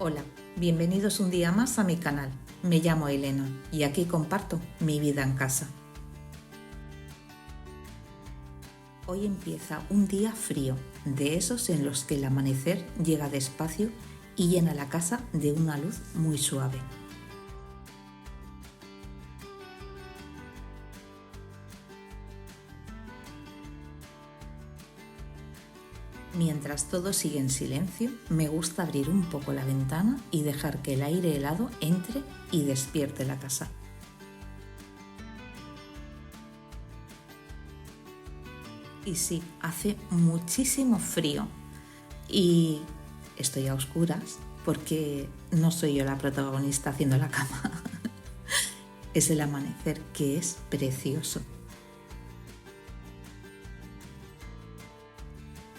Hola, bienvenidos un día más a mi canal. Me llamo Elena y aquí comparto mi vida en casa. Hoy empieza un día frío, de esos en los que el amanecer llega despacio y llena la casa de una luz muy suave. Mientras todo sigue en silencio, me gusta abrir un poco la ventana y dejar que el aire helado entre y despierte la casa. Y sí, hace muchísimo frío y estoy a oscuras porque no soy yo la protagonista haciendo la cama. Es el amanecer, que es precioso.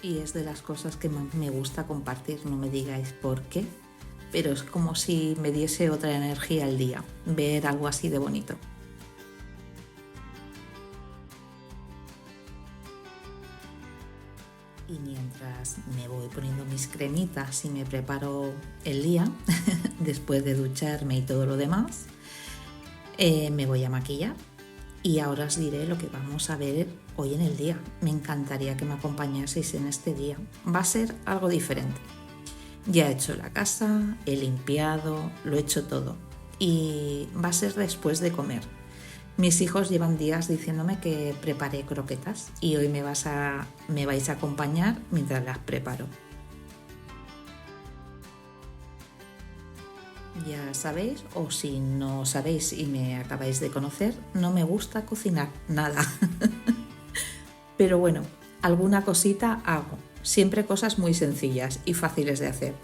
Y es de las cosas que más me gusta compartir, no me digáis por qué, pero es como si me diese otra energía al día, ver algo así de bonito. Y mientras me voy poniendo mis cremitas y me preparo el día, después de ducharme y todo lo demás, me voy a maquillar. Y ahora os diré lo que vamos a ver hoy en el día. Me encantaría que me acompañaseis en este día. Va a ser algo diferente. Ya he hecho la casa, he limpiado, lo he hecho todo. Y va a ser después de comer. Mis hijos llevan días diciéndome que preparé croquetas y hoy me vais a acompañar mientras las preparo. Ya sabéis, o si no sabéis y me acabáis de conocer, no me gusta cocinar nada. Pero bueno, alguna cosita hago. Siempre cosas muy sencillas y fáciles de hacer.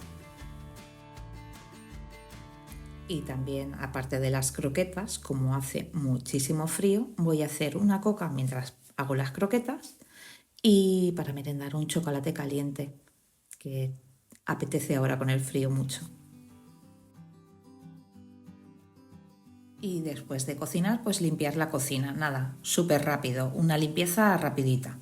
Y también, aparte de las croquetas, como hace muchísimo frío, voy a hacer una coca mientras hago las croquetas y para merendar un chocolate caliente, que apetece ahora con el frío mucho. Y después de cocinar, pues limpiar la cocina. Nada, súper rápido, una limpieza rapidita.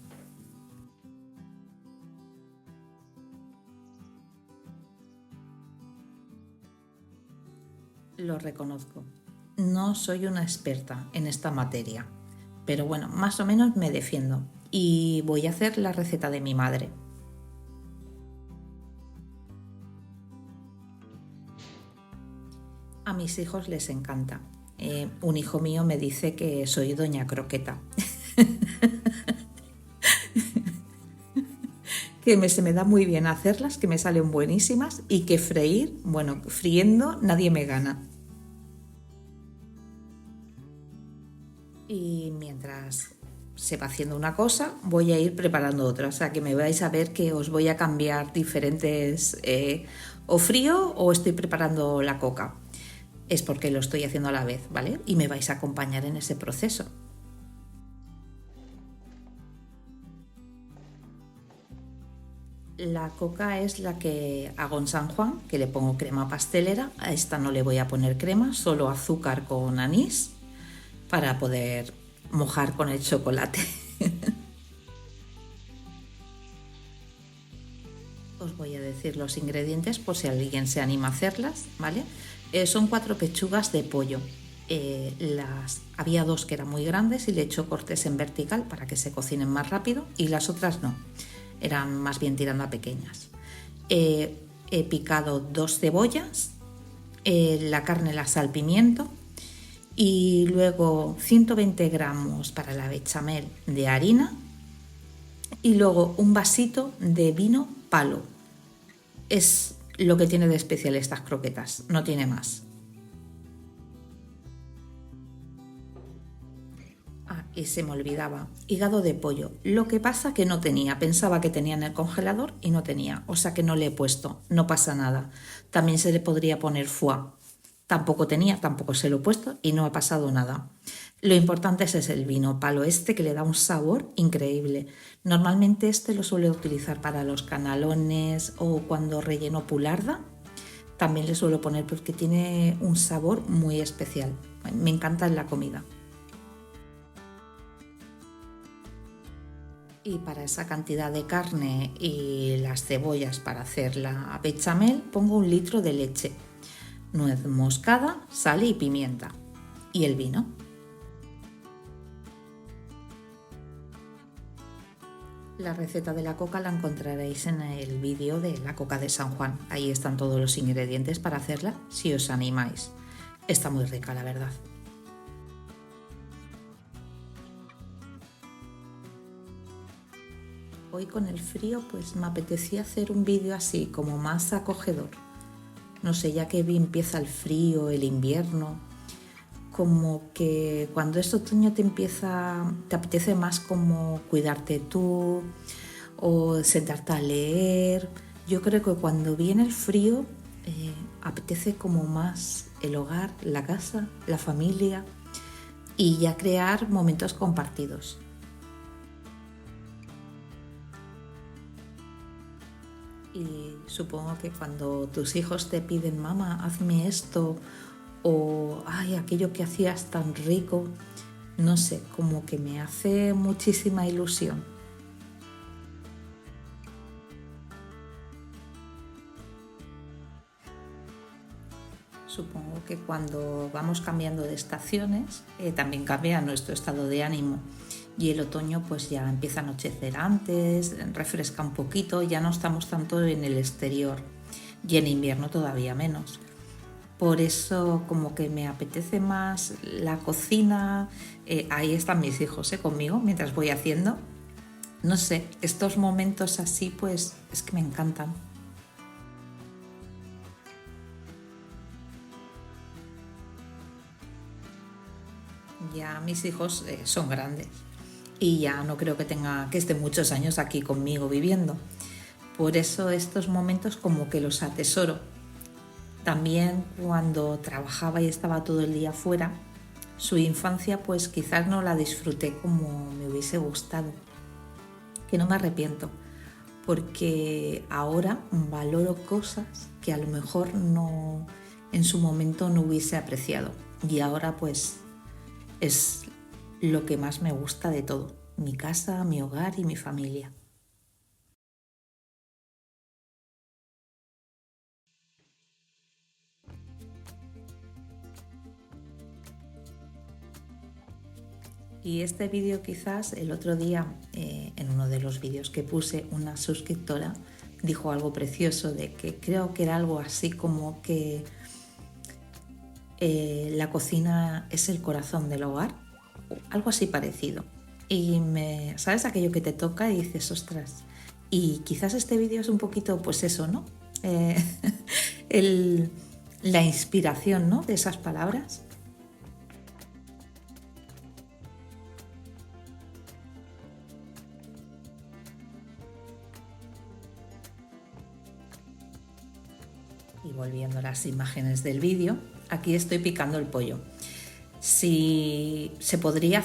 Lo reconozco, no soy una experta en esta materia, pero bueno, más o menos me defiendo y voy a hacer la receta de mi madre. A mis hijos les encanta. Un hijo mío me dice que soy doña croqueta. Que se me da muy bien hacerlas, que me salen buenísimas y que freír, bueno, friendo nadie me gana. Y mientras se va haciendo una cosa, voy a ir preparando otra. O sea, que me vais a ver que os voy a cambiar diferentes, o frío o estoy preparando la coca. Es porque lo estoy haciendo a la vez, ¿vale? Y me vais a acompañar en ese proceso. La coca es la que hago en San Juan, que le pongo crema pastelera. A esta no le voy a poner crema, solo azúcar con anís para poder mojar con el chocolate. Os voy a decir los ingredientes por si alguien se anima a hacerlas, ¿vale? Son 4 pechugas de pollo. Había 2 que eran muy grandes y le he hecho cortes en vertical para que se cocinen más rápido y las otras no, eran más bien tirando a pequeñas. He picado 2 cebollas, la carne, la sal, pimiento y luego 120 gramos para la bechamel de harina y luego un vasito de vino palo. Es lo que tiene de especial estas croquetas, no tiene más. Y se me olvidaba, hígado de pollo. Lo que pasa que no tenía, pensaba que tenía en el congelador y no tenía, o sea que no le he puesto, no pasa nada. También se le podría poner foie, tampoco tenía, tampoco se lo he puesto y no ha pasado nada. Lo importante es el vino palo que le da un sabor increíble. Normalmente lo suelo utilizar para los canalones o cuando relleno pularda. También le suelo poner porque tiene un sabor muy especial. Me encanta en la comida. Y para esa cantidad de carne y las cebollas para hacer la bechamel pongo 1 litro de leche, nuez moscada, sal y pimienta y el vino. La receta de la coca la encontraréis en el vídeo de la coca de San Juan. Ahí están todos los ingredientes para hacerla si os animáis. Está muy rica, la verdad. Hoy con el frío pues me apetecía hacer un vídeo así como más acogedor. No sé, ya que empieza el frío, el invierno, como que cuando es otoño te apetece más como cuidarte tú o sentarte a leer. Yo creo que cuando viene el frío apetece como más el hogar, la casa, la familia y ya crear momentos compartidos. Y supongo que cuando tus hijos te piden, mamá, hazme esto, o ay, aquello que hacías tan rico, no sé, como que me hace muchísima ilusión. Supongo que cuando vamos cambiando de estaciones también cambia nuestro estado de ánimo. Y el otoño pues ya empieza a anochecer antes, refresca un poquito, ya no estamos tanto en el exterior y en invierno todavía menos. Por eso como que me apetece más la cocina, ahí están mis hijos conmigo mientras voy haciendo. No sé, estos momentos así pues es que me encantan. Ya mis hijos son grandes y ya no creo que estén muchos años aquí conmigo viviendo. Por eso estos momentos como que los atesoro. También cuando trabajaba y estaba todo el día fuera, su infancia pues quizás no la disfruté como me hubiese gustado. Que no me arrepiento, porque ahora valoro cosas que a lo mejor no en su momento no hubiese apreciado. Y ahora pues es lo que más me gusta de todo, mi casa, mi hogar y mi familia. Y este vídeo quizás el otro día, en uno de los vídeos que puse, una suscriptora dijo algo precioso de que creo que era algo así como que la cocina es el corazón del hogar, algo así parecido. Y ¿sabes aquello que te toca y dices, ostras? Y quizás este vídeo es un poquito, pues eso, ¿no? La inspiración, ¿no? De esas palabras. Y volviendo a las imágenes del vídeo, aquí estoy picando el pollo. Si se podría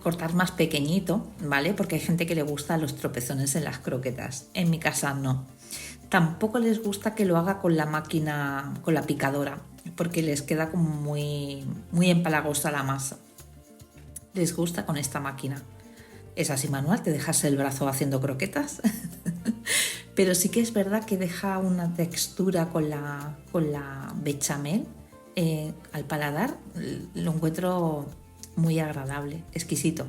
cortar más pequeñito, ¿vale? Porque hay gente que le gusta los tropezones en las croquetas. En mi casa no. Tampoco les gusta que lo haga con la máquina, con la picadora, porque les queda como muy empalagosa la masa. Les gusta con esta máquina. Es así manual, te dejas el brazo haciendo croquetas. Pero sí que es verdad que deja una textura con la bechamel. Al paladar lo encuentro muy agradable, exquisito.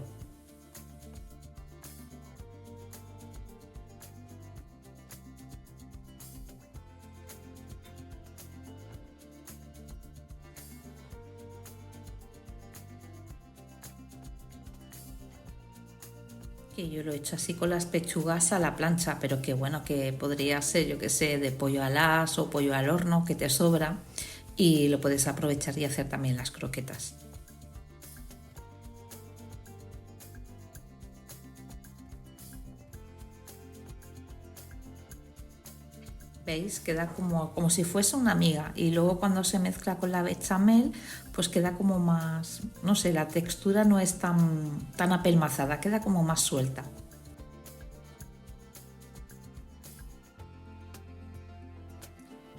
Que yo lo he hecho así con las pechugas a la plancha, pero que bueno, que podría ser, yo que sé, de pollo al as o pollo al horno que te sobra y lo puedes aprovechar y hacer también las croquetas. ¿Veis? Queda como si fuese una miga y luego cuando se mezcla con la bechamel pues queda como más, no sé, la textura no es tan apelmazada, queda como más suelta.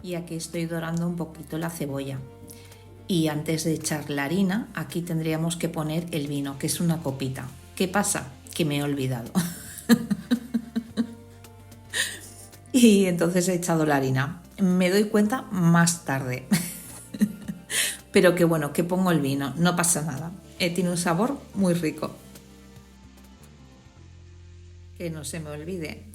Y aquí estoy dorando un poquito la cebolla. Y antes de echar la harina, aquí tendríamos que poner el vino, que es una copita. ¿Qué pasa? Que me he olvidado. y entonces he echado la harina. Me doy cuenta más tarde. Pero que bueno, que pongo el vino, no pasa nada. Tiene un sabor muy rico. Que no se me olvide,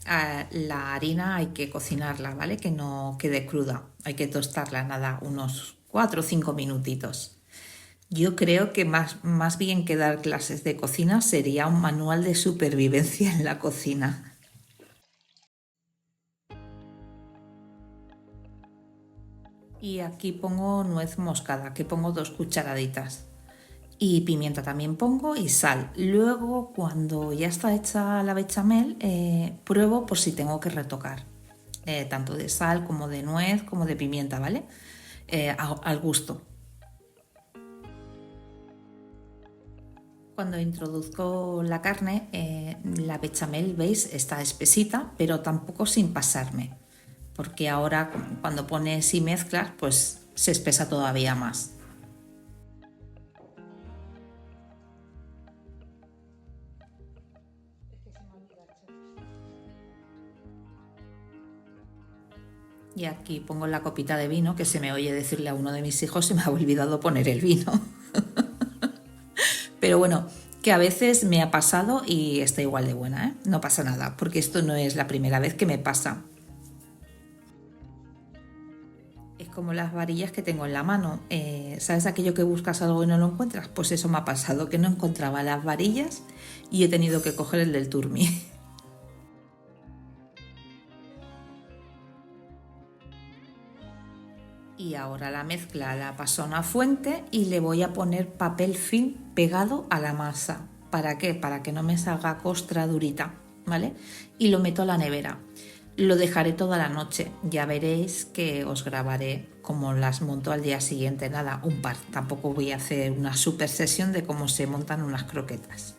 la harina hay que cocinarla, ¿vale? Que no quede cruda. Hay que tostarla, nada, unos 4 o 5 minutitos. Yo creo que más bien que dar clases de cocina sería un manual de supervivencia en la cocina. Y aquí pongo nuez moscada, que pongo 2 cucharaditas. Y pimienta también pongo y sal. Luego, cuando ya está hecha la bechamel, pruebo por si tengo que retocar. Tanto de sal como de nuez como de pimienta, ¿vale? Al gusto. Cuando introduzco la carne, la bechamel, veis, está espesita, pero tampoco sin pasarme. Porque ahora cuando pones y mezclas, pues se espesa todavía más. Y aquí pongo la copita de vino, que se me oye decirle a uno de mis hijos, se me ha olvidado poner el vino. Pero bueno, que a veces me ha pasado y está igual de buena, ¿eh? No pasa nada, porque esto no es la primera vez que me pasa. Es como las varillas que tengo en la mano. ¿Sabes aquello que buscas algo y no lo encuentras? Pues eso me ha pasado, que no encontraba las varillas y he tenido que coger el del Turmi. Y ahora la mezcla la paso a una fuente y le voy a poner papel film pegado a la masa. ¿Para qué? Para que no me salga costra durita, ¿vale? Y lo meto a la nevera. Lo dejaré toda la noche. Ya veréis que os grabaré cómo las monto al día siguiente. Nada, un par. Tampoco voy a hacer una super sesión de cómo se montan unas croquetas.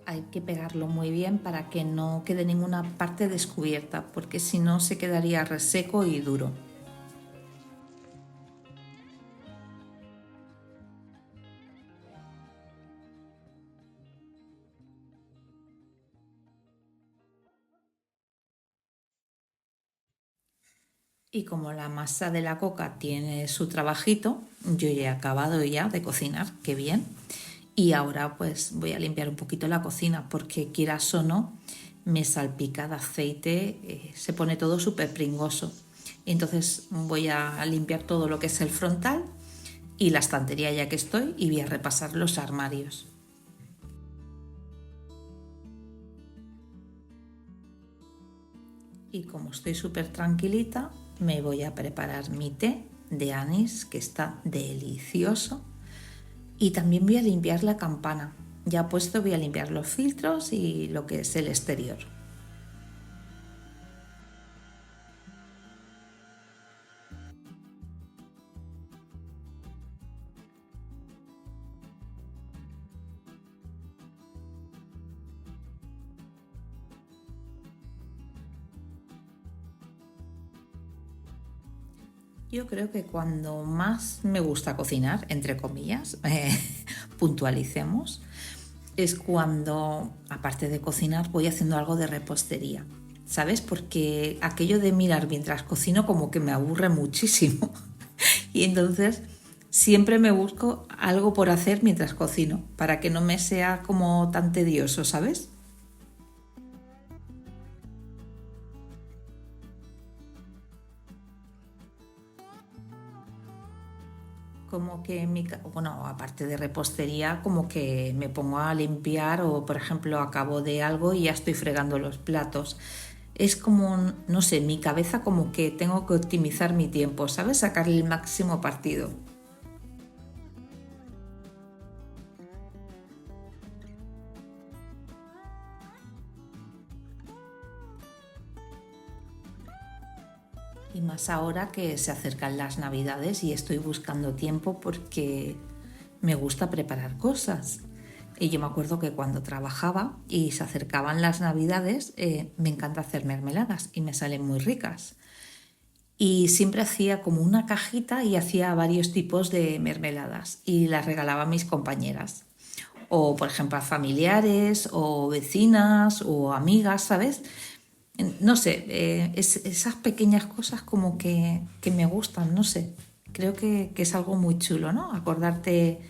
Hay que pegarlo muy bien para que no quede ninguna parte descubierta, porque si no se quedaría reseco y duro. Y como la masa de la coca tiene su trabajito, yo ya he acabado ya de cocinar, qué bien. Y ahora pues voy a limpiar un poquito la cocina porque quieras o no, me salpica de aceite, se pone todo súper pringoso. Entonces voy a limpiar todo lo que es el frontal y la estantería ya que estoy y voy a repasar los armarios. Y como estoy súper tranquilita, me voy a preparar mi té de anís, que está delicioso. Y también voy a limpiar la campana. Ya puesto voy a limpiar los filtros y lo que es el exterior. Yo creo que cuando más me gusta cocinar, entre comillas, puntualicemos, es cuando, aparte de cocinar, voy haciendo algo de repostería. ¿Sabes? Porque aquello de mirar mientras cocino como que me aburre muchísimo. Y entonces siempre me busco algo por hacer mientras cocino, para que no me sea como tan tedioso, ¿sabes? Como que bueno, aparte de repostería, como que me pongo a limpiar o, por ejemplo, acabo de algo y ya estoy fregando los platos. Es como, no sé, mi cabeza como que tengo que optimizar mi tiempo, ¿sabes? Sacarle el máximo partido. Y más ahora que se acercan las navidades y estoy buscando tiempo porque me gusta preparar cosas. Y yo me acuerdo que cuando trabajaba y se acercaban las navidades, me encanta hacer mermeladas y me salen muy ricas. y siempre hacía como una cajita y hacía varios tipos de mermeladas y las regalaba a mis compañeras. O, por ejemplo, a familiares o vecinas o amigas, ¿sabes? No sé, esas pequeñas cosas como que me gustan, no sé. Creo que es algo muy chulo, ¿no? Acordarte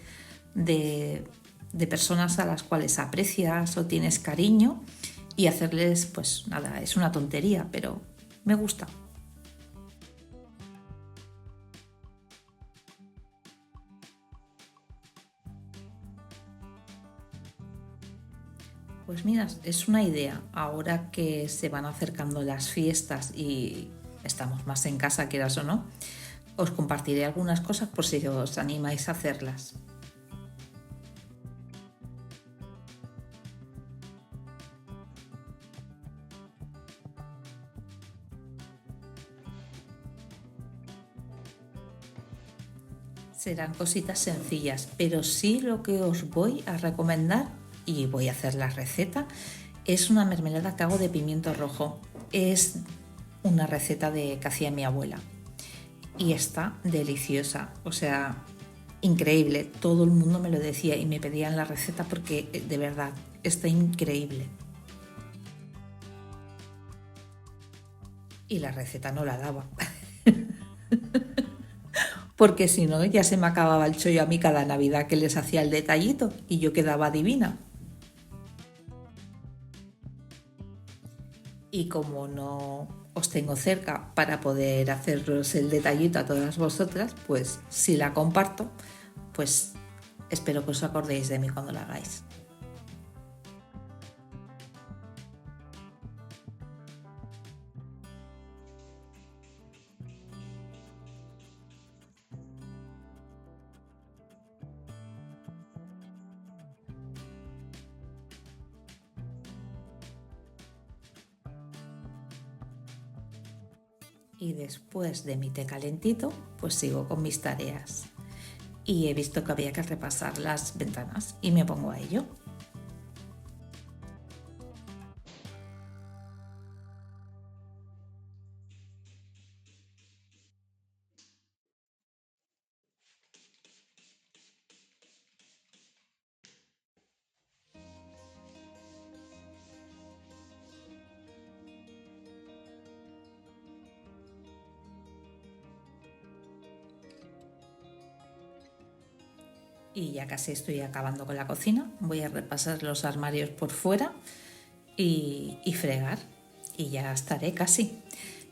de, de personas a las cuales aprecias o tienes cariño y hacerles, pues nada, es una tontería, pero me gusta. Pues mira, es una idea. Ahora que se van acercando las fiestas y estamos más en casa, quieras o no, os compartiré algunas cosas por si os animáis a hacerlas. Serán cositas sencillas, pero sí lo que os voy a recomendar, y voy a hacer la receta, es una mermelada que hago de pimiento rojo. Es una receta que hacía mi abuela y está deliciosa, o sea, increíble. Todo el mundo me lo decía y me pedían la receta porque de verdad está increíble. Y la receta no la daba, porque si no ya se me acababa el chollo a mí cada Navidad que les hacía el detallito y yo quedaba divina. Y como no os tengo cerca para poder haceros el detallito a todas vosotras, pues si la comparto, pues espero que os acordéis de mí cuando la hagáis. Y después de mi té calentito, pues sigo con mis tareas. Y he visto que había que repasar las ventanas y me pongo a ello. Y ya casi estoy acabando con la cocina. Voy a repasar los armarios por fuera y fregar. Y ya estaré casi.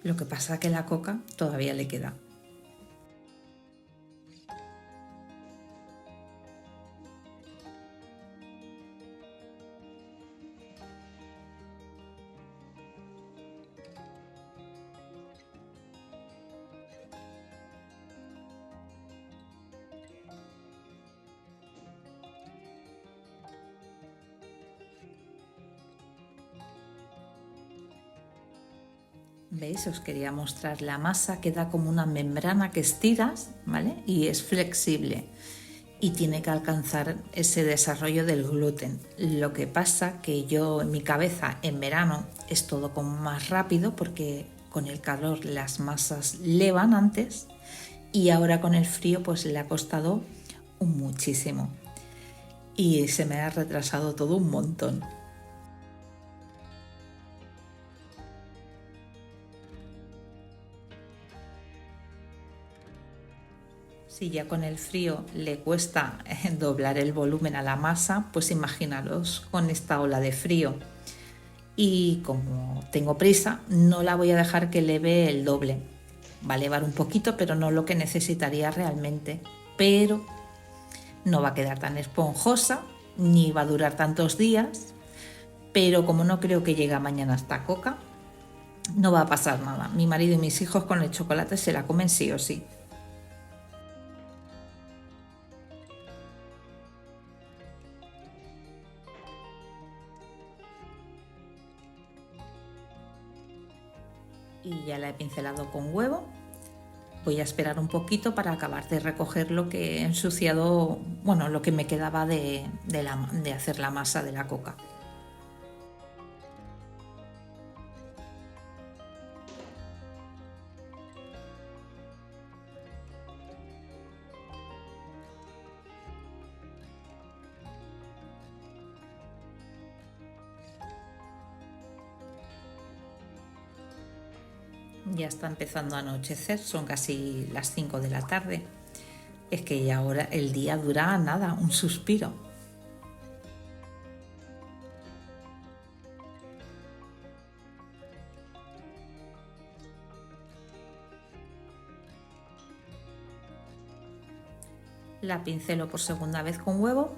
Lo que pasa que la coca todavía le queda. ¿Veis? Os quería mostrar la masa, queda como una membrana que estiras, ¿vale? Y es flexible y tiene que alcanzar ese desarrollo del gluten. Lo que pasa que yo en mi cabeza en verano es todo como más rápido porque con el calor las masas levan antes y ahora con el frío pues le ha costado muchísimo y se me ha retrasado todo un montón. Si ya con el frío le cuesta doblar el volumen a la masa, pues imaginaros con esta ola de frío. Y como tengo prisa, no la voy a dejar que leve el doble. Va a elevar un poquito, pero no lo que necesitaría realmente. Pero no va a quedar tan esponjosa, ni va a durar tantos días. Pero como no creo que llegue mañana esta coca, no va a pasar nada. Mi marido y mis hijos con el chocolate se la comen sí o sí. Y ya la he pincelado con huevo. Voy a esperar un poquito para acabar de recoger lo que he ensuciado, bueno, lo que me quedaba de hacer la masa de la coca. Ya está empezando a anochecer, son casi las 5 de la tarde. Es que ya ahora el día dura nada, un suspiro. La pincelo por segunda vez con huevo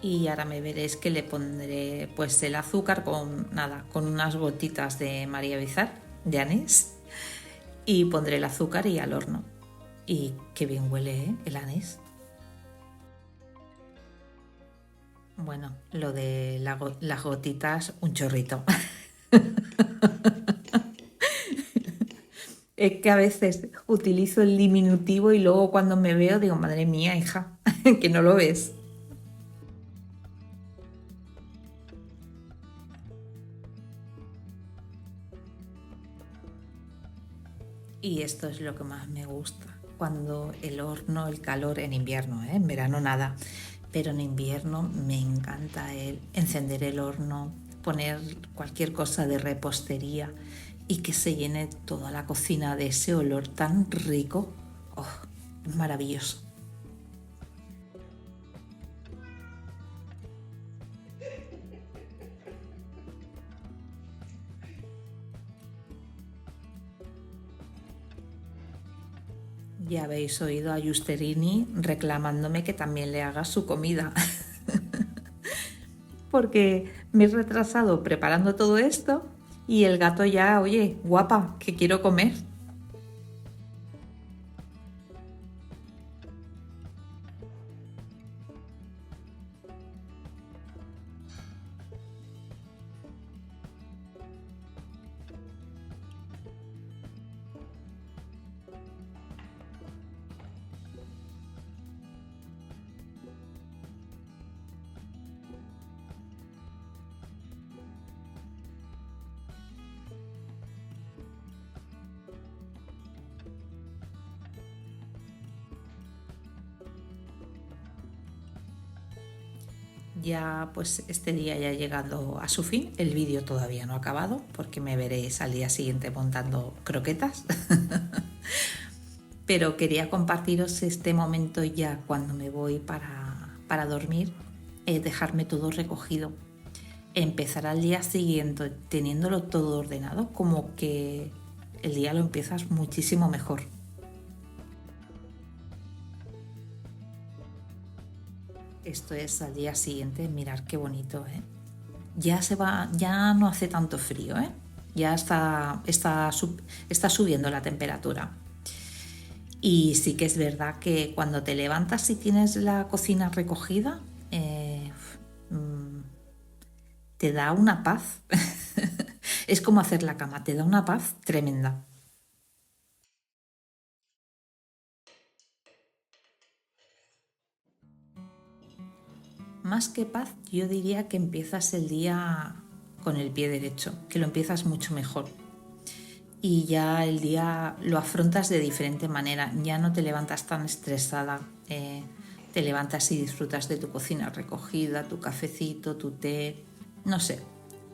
y ahora me veréis que le pondré pues el azúcar con nada, con unas gotitas de María Bizar, de anís, y pondré el azúcar y al horno. Y qué bien huele, ¿eh? El anís. Bueno, lo de las gotitas, un chorrito. Es que a veces utilizo el diminutivo y luego cuando me veo digo, madre mía, hija, que no lo ves. Y esto es lo que más me gusta, cuando el horno, el calor en invierno, ¿eh? En verano nada, pero en invierno me encanta encender el horno, poner cualquier cosa de repostería y que se llene toda la cocina de ese olor tan rico. Oh, maravilloso. Ya habéis oído a Giusterini reclamándome que también le haga su comida. Porque me he retrasado preparando todo esto y el gato ya, oye, guapa, que quiero comer. Ya pues este día ya ha llegado a su fin, el vídeo todavía no ha acabado porque me veréis al día siguiente montando croquetas. Pero quería compartiros este momento ya cuando me voy para dormir, dejarme todo recogido, empezar al día siguiente teniéndolo todo ordenado, como que el día lo empiezas muchísimo mejor. Esto es al día siguiente, mirar qué bonito, ¿eh? Ya se va, ya no hace tanto frío, ¿eh? Ya está subiendo la temperatura. Y sí que es verdad que cuando te levantas y tienes la cocina recogida, mm, te da una paz. Es como hacer la cama, te da una paz tremenda. Más que paz, yo diría que empiezas el día con el pie derecho, que lo empiezas mucho mejor. Y ya el día lo afrontas de diferente manera, ya no te levantas tan estresada, te levantas y disfrutas de tu cocina recogida, tu cafecito, tu té, no sé,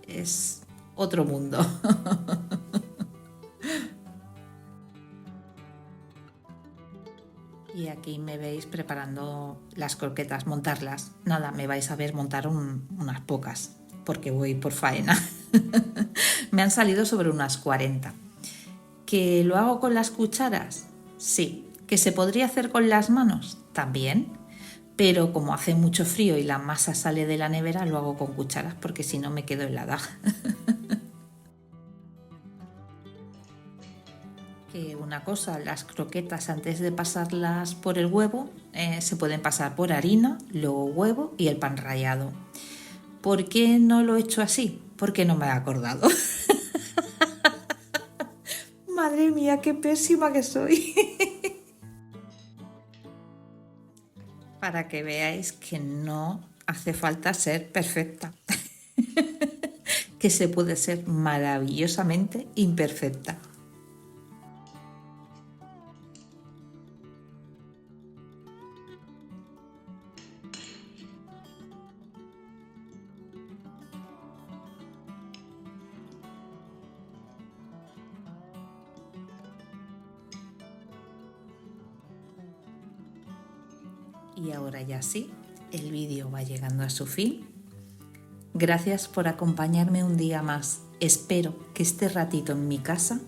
es otro mundo. Y aquí me veis preparando las croquetas, montarlas. Nada, me vais a ver montar unas pocas, porque voy por faena. Me han salido sobre unas 40. ¿Que lo hago con las cucharas? Sí. ¿Que se podría hacer con las manos? También. Pero como hace mucho frío y la masa sale de la nevera, lo hago con cucharas porque si no me quedo helada. Que una cosa, las croquetas antes de pasarlas por el huevo se pueden pasar por harina, luego huevo y el pan rallado. ¿Por qué no lo he hecho así? Porque no me he acordado. Madre mía, qué pésima que soy. Para que veáis que no hace falta ser perfecta, que se puede ser maravillosamente imperfecta. Y ahora ya sí, el vídeo va llegando a su fin. Gracias por acompañarme un día más. Espero que este ratito en mi casa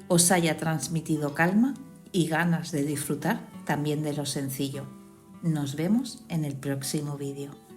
os haya transmitido calma y ganas de disfrutar también de lo sencillo. Nos vemos en el próximo vídeo.